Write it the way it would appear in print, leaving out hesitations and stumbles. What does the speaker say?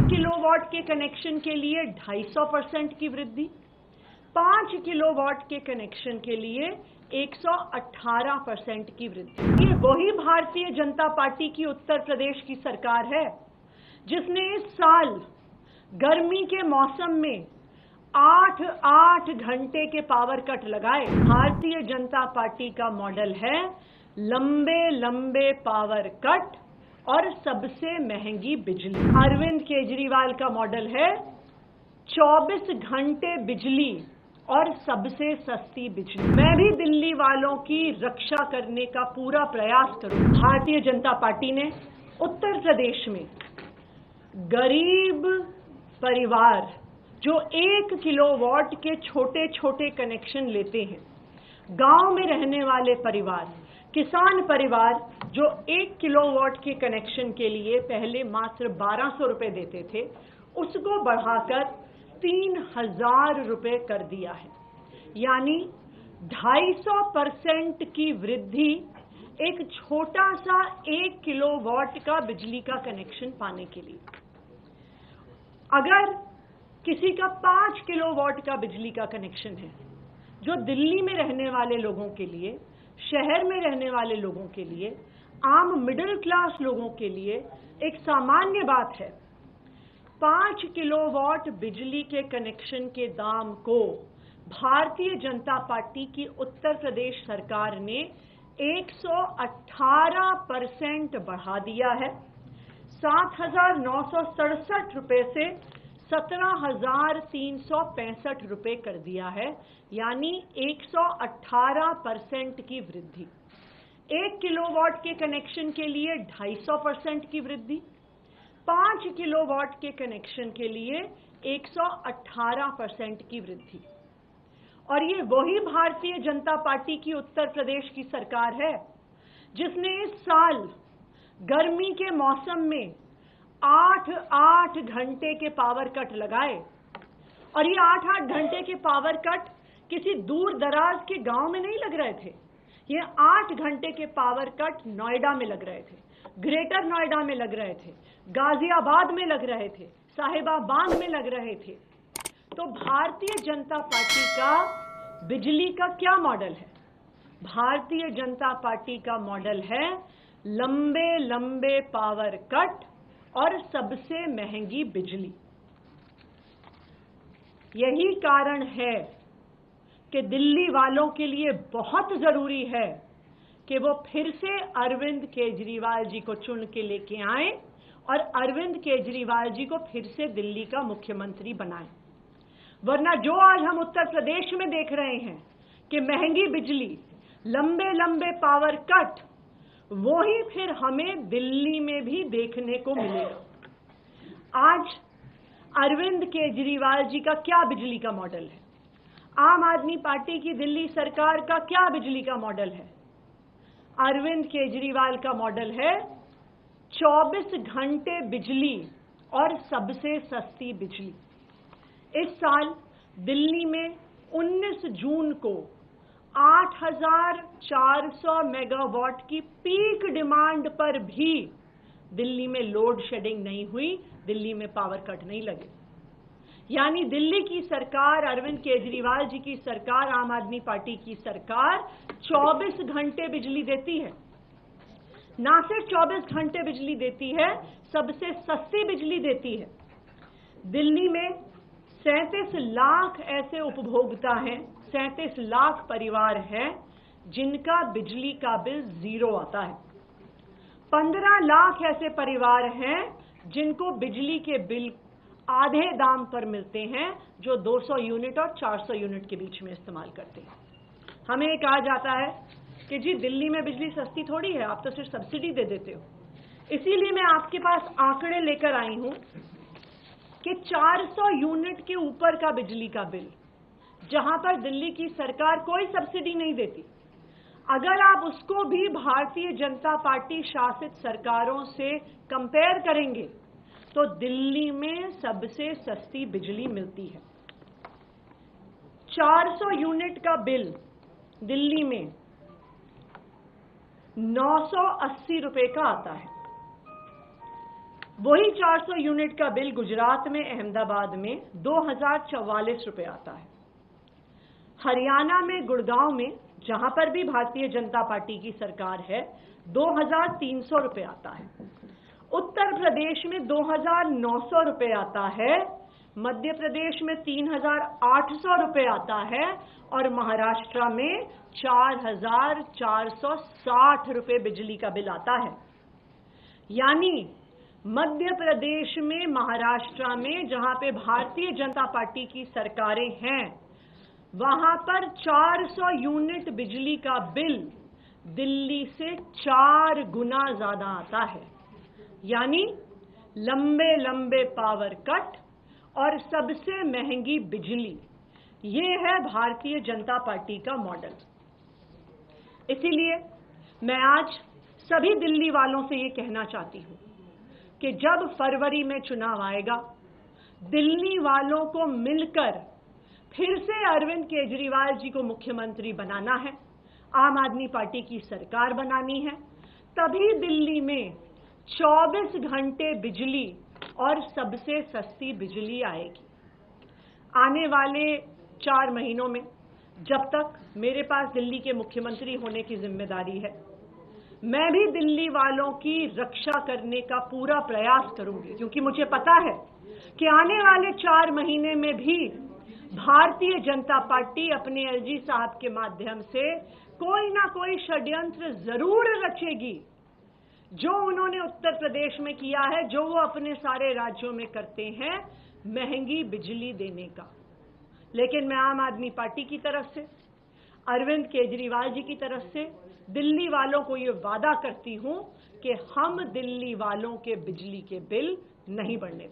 Kilowatt के connection के लिए 250% की वृद्धि, 5 किलोवाट के कनेक्शन के लिए 118% की वृद्धि। ये वही भारतीय जनता पार्टी की उत्तर प्रदेश की सरकार है जिसने इस साल गर्मी के मौसम में 8 घंटे के पावर कट लगाए। भारतीय जनता पार्टी का मॉडल है लंबे लंबे पावर कट और सबसे महंगी बिजली। अरविंद केजरीवाल का मॉडल है 24 घंटे बिजली और सबसे सस्ती बिजली। मैं भी दिल्ली वालों की रक्षा करने का पूरा प्रयास करूं। भारतीय जनता पार्टी ने उत्तर प्रदेश में गरीब परिवार जो 1 किलोवाट के छोटे छोटे कनेक्शन लेते हैं, गांव में रहने वाले परिवार, किसान परिवार जो 1 किलोवाट के कनेक्शन के लिए पहले मात्र 1200 रुपए देते थे, उसको बढ़ाकर 3000 रुपए कर दिया है। यानी 250% की वृद्धि एक छोटा सा 1 किलोवाट का बिजली का कनेक्शन पाने के लिए। अगर किसी का 5 किलोवाट का बिजली का कनेक्शन है, जो दिल्ली में रहने वाले लोगों के लिए, शहर में रहने वाले लोगों के लिए, आम मिडिल क्लास लोगों के लिए एक सामान्य बात है, 5 किलोवाट बिजली के कनेक्शन के दाम को भारतीय जनता पार्टी की उत्तर प्रदेश सरकार ने 118% बढ़ा दिया है। 7,967 रुपए से 17,365 रुपए कर दिया है, यानी 118% की वृद्धि। 1 किलोवाट के कनेक्शन के लिए 250% की वृद्धि, 5 किलोवाट के कनेक्शन के लिए 118% की वृद्धि। और ये वही भारतीय जनता पार्टी की उत्तर प्रदेश की सरकार है जिसने इस साल गर्मी के मौसम में 8 घंटे के पावर कट लगाए। और ये 8 घंटे के पावर कट किसी दूर दराज के गांव में नहीं लग रहे थे। ये 8 घंटे के पावर कट नोएडा में लग रहे थे, ग्रेटर नोएडा में लग रहे थे, गाजियाबाद में लग रहे थे, साहिबाबाद में लग रहे थे। तो भारतीय जनता पार्टी का बिजली का क्या मॉडल है? भारतीय जनता पार्टी का मॉडल है लंबे लंबे पावर कट और सबसे महंगी बिजली। यही कारण है कि दिल्ली वालों के लिए बहुत जरूरी है कि वो फिर से अरविंद केजरीवाल जी को चुन के लेके आए और अरविंद केजरीवाल जी को फिर से दिल्ली का मुख्यमंत्री बनाएं। वरना जो आज हम उत्तर प्रदेश में देख रहे हैं कि महंगी बिजली, लंबे लंबे पावर कट, वो ही फिर हमें दिल्ली में भी देखने को मिलेगा। आज अरविंद केजरीवाल जी का क्या बिजली का मॉडल है? आम आदमी पार्टी की दिल्ली सरकार का क्या बिजली का मॉडल है? अरविंद केजरीवाल का मॉडल है 24 घंटे बिजली और सबसे सस्ती बिजली। इस साल दिल्ली में 19 जून को 8,400 मेगावाट की पीक डिमांड पर भी दिल्ली में लोड शेडिंग नहीं हुई, दिल्ली में पावर कट नहीं लगे। यानी दिल्ली की सरकार, अरविंद केजरीवाल जी की सरकार, आम आदमी पार्टी की सरकार 24 घंटे बिजली देती है। ना सिर्फ 24 घंटे बिजली देती है, सबसे सस्ती बिजली देती है। दिल्ली में 37 लाख ऐसे उपभोक्ता हैं, 37 लाख परिवार हैं जिनका बिजली का बिल 0 आता है। 15 लाख ऐसे परिवार हैं जिनको बिजली के बिल आधे दाम पर मिलते हैं, जो 200 यूनिट और 400 यूनिट के बीच में इस्तेमाल करते हैं। हमें कहा जाता है कि जी दिल्ली में बिजली सस्ती थोड़ी है, आप तो सिर्फ सब्सिडी दे देते हो। इसीलिए मैं आपके पास आंकड़े लेकर आई हूं कि 400 यूनिट के ऊपर का बिजली का बिल, जहां पर दिल्ली की सरकार कोई सब्सिडी नहीं देती, अगर आप उसको भी भारतीय जनता पार्टी शासित सरकारों से कंपेयर करेंगे तो दिल्ली में सबसे सस्ती बिजली मिलती है। 400 यूनिट का बिल दिल्ली में 980 रुपए का आता है। वही 400 यूनिट का बिल गुजरात में, अहमदाबाद में 2044 रुपए आता है। हरियाणा में, गुड़गांव में, जहां पर भी भारतीय जनता पार्टी की सरकार है, 2300 रुपए आता है। उत्तर प्रदेश में 2900 रुपए आता है, मध्य प्रदेश में 3800 रुपए आता है और महाराष्ट्र में 4460 रुपए बिजली का बिल आता है। यानी मध्य प्रदेश में, महाराष्ट्र में, जहां पे भारतीय जनता पार्टी की सरकारें हैं, वहां पर 400 यूनिट बिजली का बिल दिल्ली से 4 गुना ज्यादा आता है। यानी लंबे लंबे पावर कट और सबसे महंगी बिजली, ये है भारतीय जनता पार्टी का मॉडल। इसीलिए मैं आज सभी दिल्ली वालों से ये कहना चाहती हूं कि जब फरवरी में चुनाव आएगा, दिल्ली वालों को मिलकर फिर से अरविंद केजरीवाल जी को मुख्यमंत्री बनाना है, आम आदमी पार्टी की सरकार बनानी है, तभी दिल्ली में 24 घंटे बिजली और सबसे सस्ती बिजली आएगी। आने वाले 4 महीनों में, जब तक मेरे पास दिल्ली के मुख्यमंत्री होने की जिम्मेदारी है, मैं भी दिल्ली वालों की रक्षा करने का पूरा प्रयास करूंगी, क्योंकि मुझे पता है कि आने वाले 4 महीने में भी भारतीय जनता पार्टी अपने एलजी साहब के माध्यम से कोई ना कोई षड्यंत्र जरूर रचेगी, जो उन्होंने उत्तर प्रदेश में किया है, जो वो अपने सारे राज्यों में करते हैं, महंगी बिजली देने का। लेकिन मैं आम आदमी पार्टी की तरफ से, अरविंद केजरीवाल जी की तरफ से दिल्ली वालों को ये वादा करती हूं कि हम दिल्ली वालों के बिजली के बिल नहीं बढ़ने देंगे।